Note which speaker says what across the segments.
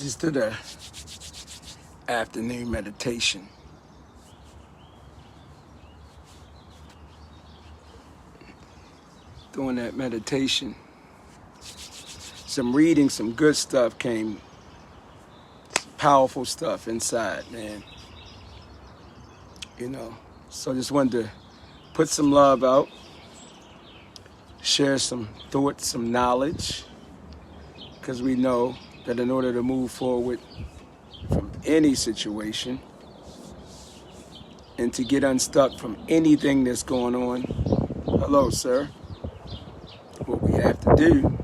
Speaker 1: Just did a afternoon meditation. Doing that meditation, some reading, some good stuff came, some powerful stuff inside, man. So just wanted to put some love out, share some thoughts, some knowledge, because we know that in order to move forward from any situation and to get unstuck from anything that's going on, hello, sir, what we have to do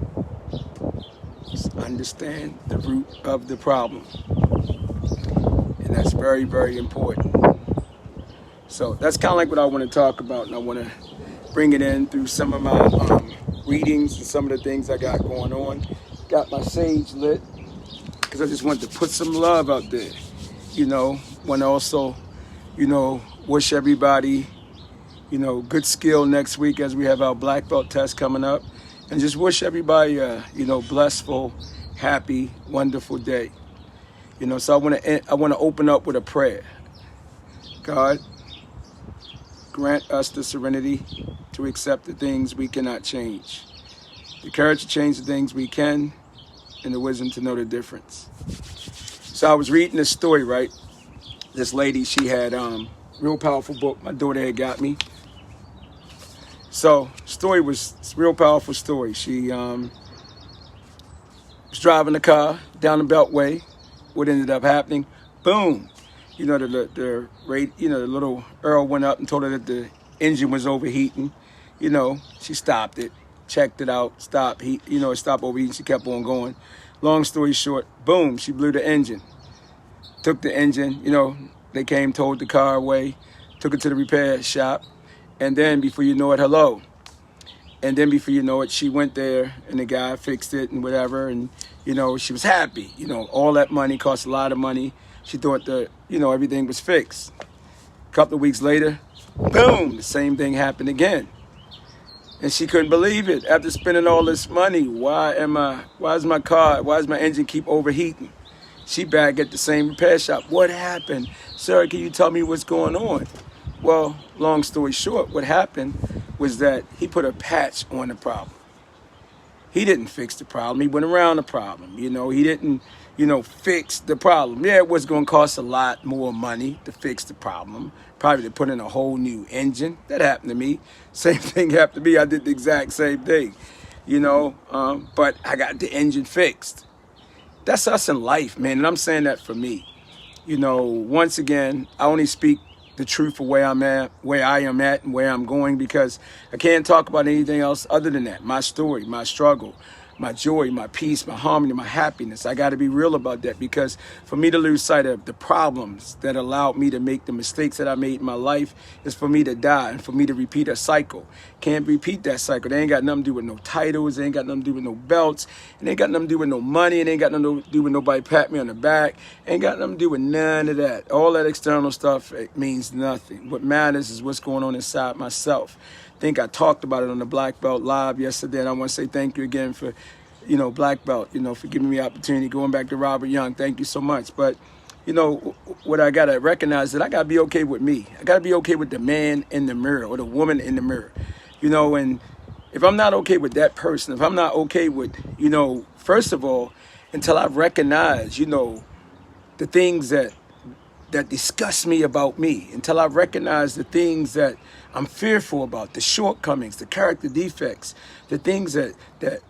Speaker 1: is understand the root of the problem. And that's very, very important. So that's kind of like what I want to talk about, and I want to bring it in through some of my readings and some of the things I got going on. Got my sage lit because I just wanted to put some love out there. Want to also, wish everybody, good skill next week as we have our black belt test coming up. And just wish everybody a, blissful, happy, wonderful day. So I want to open up with a prayer. God, grant us the serenity to accept the things we cannot change, the courage to change the things we can, and the wisdom to know the difference. So I was reading this story, right? This lady, she had real powerful book my daughter had got me. So story was a real powerful story. She was driving the car down the Beltway. What ended up happening? Boom. The little Earl went up and told her that the engine was overheating. She stopped it, checked it out, stopped it stopped overheating. She kept on going. Long story short, boom, she blew the engine. Took the engine, they came, towed the car away, took it to the repair shop. And then before you know it, hello. And then before you know it, she went there and the guy fixed it and whatever. And, she was happy. All that money cost a lot of money. She thought that, everything was fixed. A couple of weeks later, boom, the same thing happened again. And she couldn't believe it. After spending all this money, why is my engine keep overheating? She back at the same repair shop. What happened? Sir, can you tell me what's going on? Well, long story short, what happened was that he put a patch on the problem. He didn't fix the problem. He went around the problem. He didn't, fix the problem. Yeah, it was going to cost a lot more money to fix the problem. Probably to put in a whole new engine. That happened to me. Same thing happened to me. I did the exact same thing, but I got the engine fixed. That's us in life, man. And I'm saying that for me. Once again, I only speak the truth of where I am at and where I'm going, because I can't talk about anything else other than that. My story, my struggle, my joy, my peace, my harmony, my happiness. I got to be real about that, because for me to lose sight of the problems that allowed me to make the mistakes that I made in my life is for me to die and for me to repeat a cycle. Can't repeat that cycle. They ain't got nothing to do with no titles. They ain't got nothing to do with no belts. It ain't got nothing to do with no money. It ain't got nothing to do with nobody pat me on the back. Ain't got nothing to do with none of that. All that external stuff, it means nothing. What matters is what's going on inside myself. I think I talked about it on the Black Belt Live yesterday, and I want to say thank you again for, Black Belt, for giving me the opportunity. Going back to Robert Young, thank you so much. But, what I got to recognize that I got to be okay with me. I got to be okay with the man in the mirror or the woman in the mirror, and if I'm not okay with that person, if I'm not okay with, first of all, until I recognize, the things that disgust me about me, until I recognize the things that I'm fearful about, the shortcomings, the character defects, the things that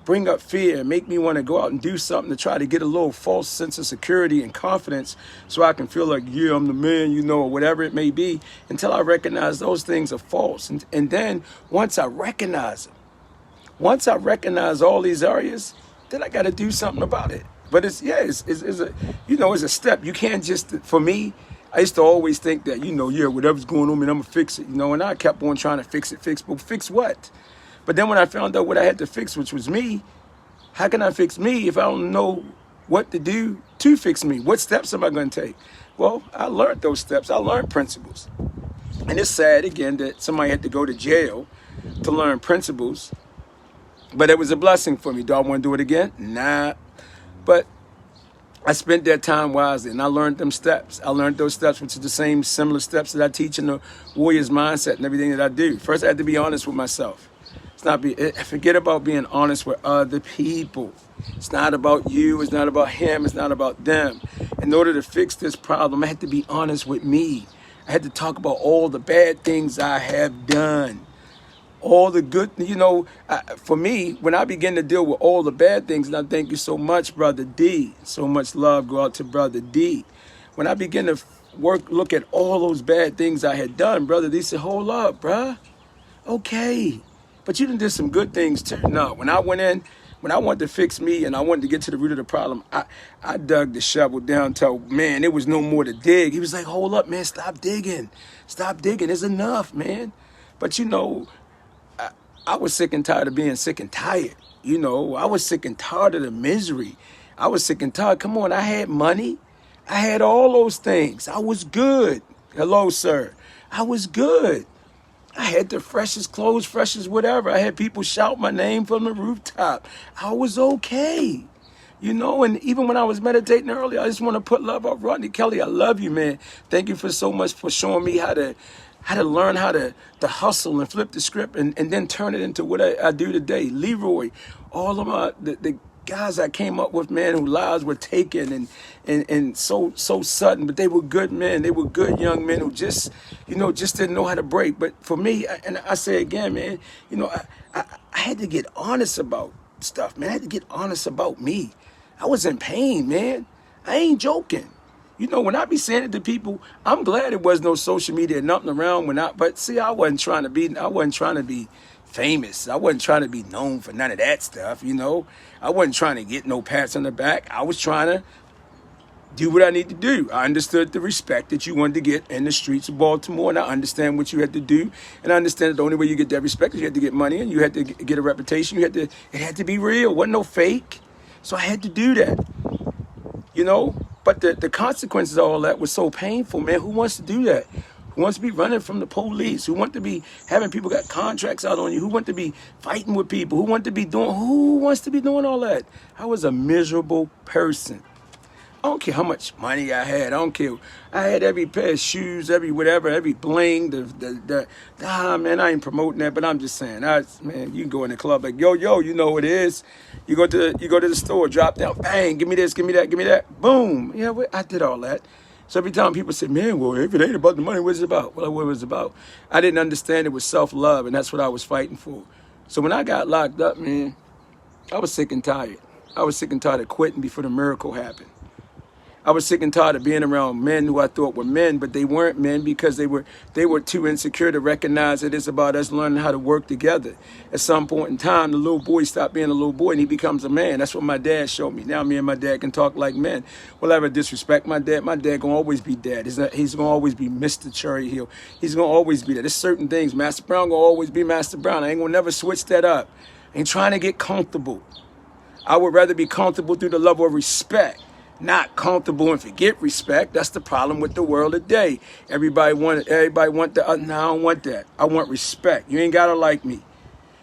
Speaker 1: bring up fear and make me want to go out and do something to try to get a little false sense of security and confidence so I can feel like, yeah, I'm the man, or whatever it may be, until I recognize those things are false. And then once I recognize all these areas, then I got to do something about it. But it's a step. You can't just, for me, I used to always think that, whatever's going on, man, I'm going to fix it, and I kept on trying to fix it. But fix what? But then when I found out what I had to fix, which was me, how can I fix me if I don't know what to do to fix me? What steps am I going to take? Well, I learned those steps. I learned principles. And it's sad, again, that somebody had to go to jail to learn principles. But it was a blessing for me. Do I want to do it again? Nah. But I spent that time wisely, and I learned them steps. I learned those steps, which are the same similar steps that I teach in the Warriors mindset and everything that I do. First, I had to be honest with myself. Forget about being honest with other people. It's not about you. It's not about him. It's not about them. In order to fix this problem, I had to be honest with me. I had to talk about all the bad things I have done. All the good, for me, when I begin to deal with all the bad things, and I thank you so much, Brother D, so much love go out to Brother D. When I begin to look at all those bad things I had done, Brother D said, hold up, bruh. Okay. But you done did some good things too. No, when I wanted to fix me and I wanted to get to the root of the problem, I dug the shovel down till, man, there was no more to dig. He was like, hold up, man, stop digging. Stop digging. It's enough, man. But I was sick and tired of being sick and tired. I was sick and tired of the misery. I was sick and tired. Come on, I had money. I had all those things. I was good. Hello, sir. I was good. I had the freshest clothes, freshest whatever. I had people shout my name from the rooftop. I was okay. And even when I was meditating earlier, I just want to put love up. Rodney Kelly, I love you, man. Thank you for so much for showing me how to learn how to hustle and flip the script and then turn it into what I do today. Leroy, all of the guys I came up with, man, whose lives were taken and so sudden, but they were good men. They were good young men who just didn't know how to break. But for me, and I say again, man, I had to get honest about stuff, man. I had to get honest about me. I was in pain, man. I ain't joking. When I be saying it to people, I'm glad there was no social media, nothing around but see, I wasn't trying to be famous. I wasn't trying to be known for none of that stuff, I wasn't trying to get no pats on the back. I was trying to do what I need to do. I understood the respect that you wanted to get in the streets of Baltimore, and I understand what you had to do. And I understand that the only way you get that respect is you had to get money and you had to get a reputation. It had to be real. It wasn't no fake. So I had to do that, But the consequences of all that was so painful, man. Who wants to do that? Who wants to be running from the police? Who want to be having people got contracts out on you? Who want to be fighting with people? Who wants to be doing all that? I was a miserable person. I don't care how much money I had. I don't care. I had every pair of shoes, every whatever, every bling. Man, I ain't promoting that, but I'm just saying. Man, you can go in the club like, yo, you know what it is. You go to the store, drop down, bang, give me this, give me that, boom. Yeah, I did all that. So every time people say, man, well, if it ain't about the money, what's it about? Well, what was it about? I didn't understand it was self-love, and that's what I was fighting for. So when I got locked up, man, I was sick and tired. I was sick and tired of quitting before the miracle happened. I was sick and tired of being around men who I thought were men, but they weren't men because they were too insecure to recognize that it's about us learning how to work together. At some point in time, the little boy stopped being a little boy and he becomes a man. That's what my dad showed me. Now me and my dad can talk like men. Will I ever disrespect my dad? My dad gonna always be dad. He's gonna always be Mr. Cherry Hill. He's gonna always be that. There's certain things. Master Brown gonna always be Master Brown. I ain't gonna never switch that up. I ain't trying to get comfortable. I would rather be comfortable through the level of respect. Not comfortable and forget respect. That's the problem with the world today. Everybody want that. No, I don't want that. I want respect. You ain't gotta like me.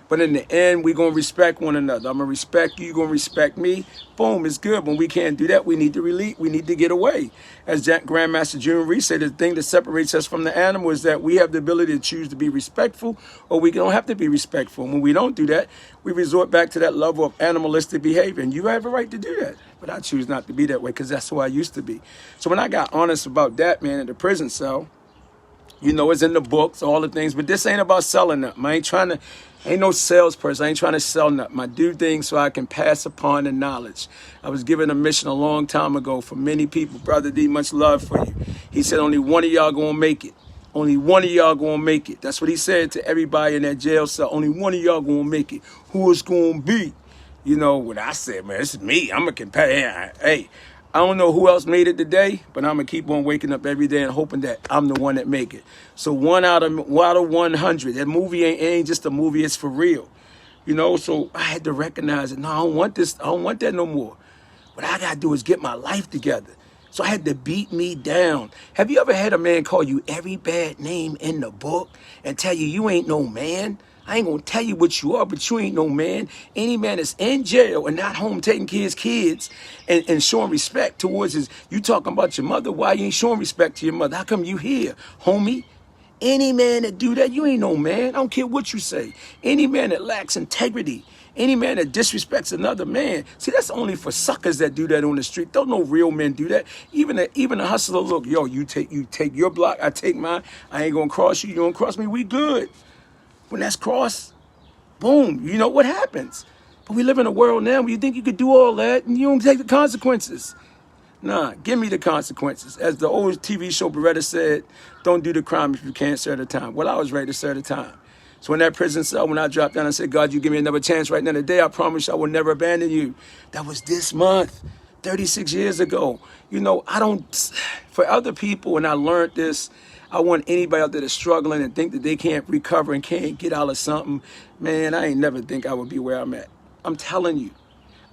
Speaker 1: But in the end, we're going to respect one another. I'm going to respect you. You're going to respect me. Boom, it's good. When we can't do that, we need to release. We need to get away. As Grandmaster June Reese said, the thing that separates us from the animal is that we have the ability to choose to be respectful, or we don't have to be respectful. And when we don't do that, we resort back to that level of animalistic behavior. And you have a right to do that. But I choose not to be that way because that's who I used to be. So when I got honest about that, man, in the prison cell, it's in the books, all the things. But this ain't about selling nothing. Ain't no salesperson. I ain't trying to sell nothing. I do things so I can pass upon the knowledge. I was given a mission a long time ago for many people. Brother D, much love for you. He said only one of y'all gonna make it. Only one of y'all gonna make it. That's what he said to everybody in that jail cell. Only one of y'all gonna make it. Who it's gonna be? What I said, man, it's me. I'm a competitor. Hey, I don't know who else made it today, but I'm going to keep on waking up every day and hoping that I'm the one that make it. So one out of 100. That movie ain't just a movie. It's for real. So I had to recognize it. No, I don't want this. I don't want that no more. What I got to do is get my life together. So I had to beat me down. Have you ever had a man call you every bad name in the book and tell you ain't no man? I ain't gonna tell you what you are, but you ain't no man. Any man that's in jail and not home taking care of his kids and showing respect towards his, you talking about your mother, why you ain't showing respect to your mother? How come you here, homie? Any man that do that, you ain't no man. I don't care what you say. Any man that lacks integrity, any man that disrespects another man. See, that's only for suckers that do that on the street. Don't no real men do that. Even a hustler, look, yo, you take your block, I take mine. I ain't gonna cross you, you don't cross me, we good. When that's crossed, boom, you know what happens. But we live in a world now where you think you could do all that and you don't take the consequences. Nah, give me the consequences. As the old TV show Beretta said, don't do the crime if you can't serve the time. Well, I was ready to serve the time. So in that prison cell, when I dropped down, I said, God, you give me another chance right now today. I promise you I will never abandon you. That was this month, 36 years ago. You know, I don't, for other people, and I learned this, I want anybody out there that's struggling and think that they can't recover and can't get out of something. Man, I ain't never think I would be where I'm at. I'm telling you.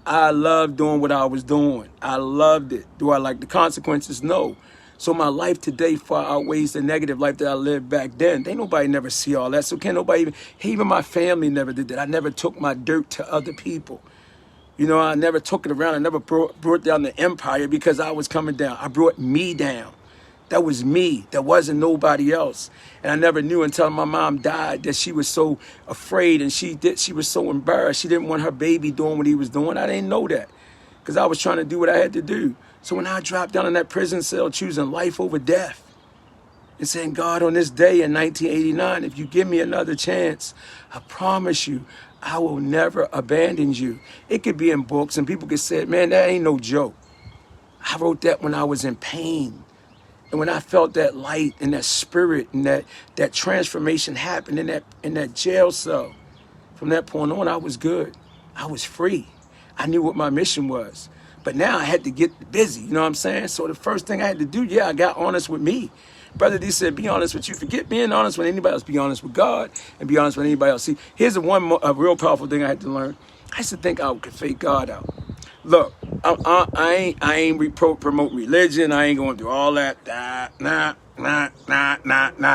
Speaker 1: I loved doing what I was doing. I loved it. Do I like the consequences? No. So my life today far outweighs the negative life that I lived back then. Ain't nobody never see all that. So can't nobody even my family never did that. I never took my dirt to other people. You know, I never took it around. I never brought down the empire because I was coming down. I brought me down. That was me. That wasn't nobody else. And I never knew until my mom died that she was so afraid and she was so embarrassed. She didn't want her baby doing what he was doing. I didn't know that because I was trying to do what I had to do. So when I dropped down in that prison cell, choosing life over death and saying, God, on this day in 1989, if you give me another chance, I promise you, I will never abandon you. It could be in books and people could say, man, that ain't no joke. I wrote that when I was in pain. And when I felt that light and that spirit and that transformation happen in that jail cell, from that point on, I was good. I was free. I knew what my mission was. But now I had to get busy, you know what I'm saying? So the first thing I had to do, I got honest with me. Brother D said, be honest with you. Forget being honest with anybody else. Be honest with God and be honest with anybody else. See, here's a real powerful thing I had to learn. I used to think I could fake God out. Look, I ain't promote religion. I ain't going to do all that. Not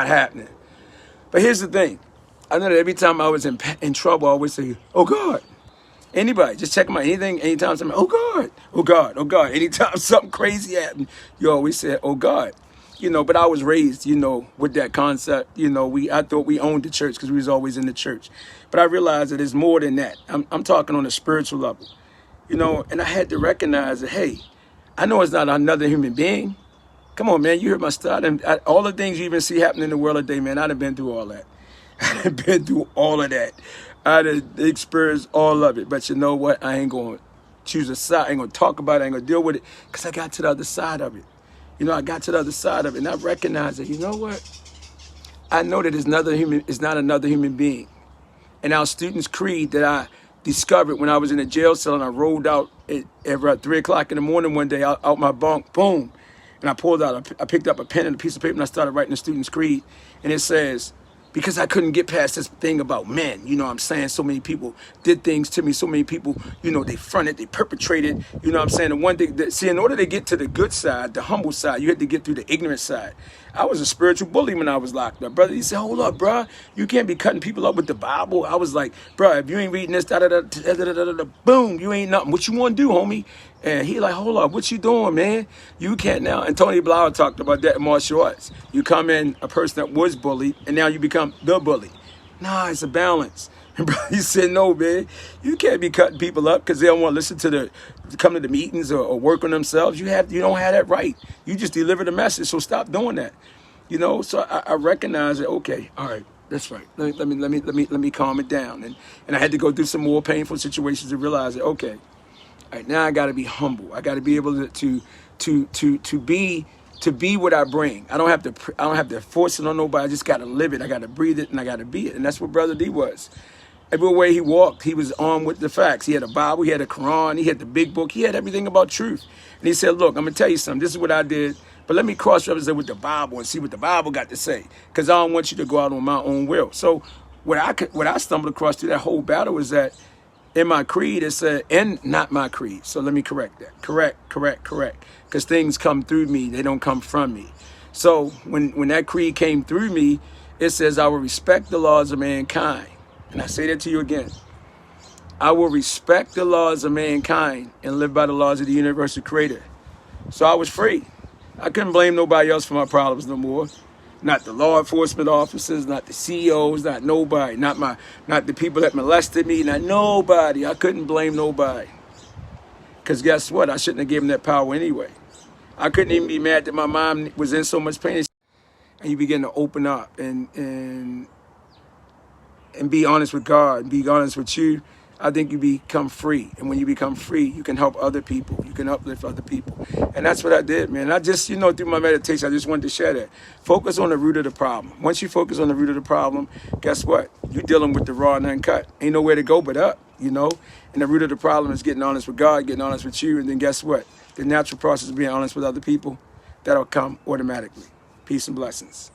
Speaker 1: happening. But here's the thing. I know that every time I was in trouble, I always say, oh God. Anybody, just check my anything, anytime something, oh God, oh God, oh God. Anytime something crazy happened, you always said, oh God. You know, but I was raised, you know, with that concept. You know, I thought we owned the church because we was always in the church. But I realized that it's more than that. I'm talking on a spiritual level. You know, and I had to recognize that, hey, I know it's not another human being. Come on, man, you heard my style. And all the things you even see happening in the world today, man, I'd have been through all that. I'd have been through all of that. I'd have experienced all of it. But you know what? I ain't going to choose a side. I ain't going to talk about it. I ain't going to deal with it because I got to the other side of it. You know, I got to the other side of it. And I recognize that, you know what? I know that it's not another human being. And our students' creed that I discovered when I was in a jail cell and I rolled out at 3 o'clock in the morning one day out my bunk, boom. And I picked up a pen and a piece of paper and I started writing the student's creed. And it says, because I couldn't get past this thing about men, you know what I'm saying? So many people did things to me. So many people, you know, they fronted, they perpetrated, you know what I'm saying? And one thing, see, in order to get to the good side, the humble side, you had to get through the ignorant side. I was a spiritual bully when I was locked up. Brother, he said, hold up, bro. You can't be cutting people up with the Bible. I was like, bro, if you ain't reading this, boom, you ain't nothing. What you want to do, homie? And he like, hold up, what you doing, man? You can't now. And Tony Blau talked about that in martial arts. You come in a person that was bullied, and now you become the bully. Nah, it's a balance. And he said, no, man, you can't be cutting people up because they don't want to listen to come to the meetings or work on themselves. You don't have that right. You just deliver the message, so stop doing that. You know, so I recognize that, okay, all right, that's right. Let me calm it down. And I had to go through some more painful situations to realize that, okay, all right, now I got to be humble. I got to be able to be what I bring. I don't have to force it on nobody. I just got to live it. I got to breathe it, and I got to be it. And that's what Brother D was. Everywhere he walked, he was armed with the facts. He had a Bible, he had a Quran, he had the big book, he had everything about truth. And he said, look, I'm going to tell you something. This is what I did, but let me cross-represent with the Bible and see what the Bible got to say, because I don't want you to go out on my own will. So what I stumbled across through that whole battle was that in my creed, it said, and not my creed. So let me correct that. Correct. Because things come through me, they don't come from me. So when that creed came through me, it says, I will respect the laws of mankind. and I say that to you again, I will respect the laws of mankind and live by the laws of the universal creator. So I was free. I couldn't blame nobody else for my problems no more. Not the law enforcement officers, not the CEOs, not nobody, not the people that molested me, not nobody. I couldn't blame nobody. Because guess what? I shouldn't have given that power anyway. I couldn't even be mad that my mom was in so much pain. And you begin to open up and be honest with God, and be honest with you. I think you become free. And when you become free, you can help other people. You can uplift other people. And that's what I did, man. I just, through my meditation, I just wanted to share that. Focus on the root of the problem. Once you focus on the root of the problem, guess what? You're dealing with the raw and uncut. Ain't nowhere to go but up, And the root of the problem is getting honest with God, getting honest with you. And then guess what? The natural process of being honest with other people, that'll come automatically. Peace and blessings.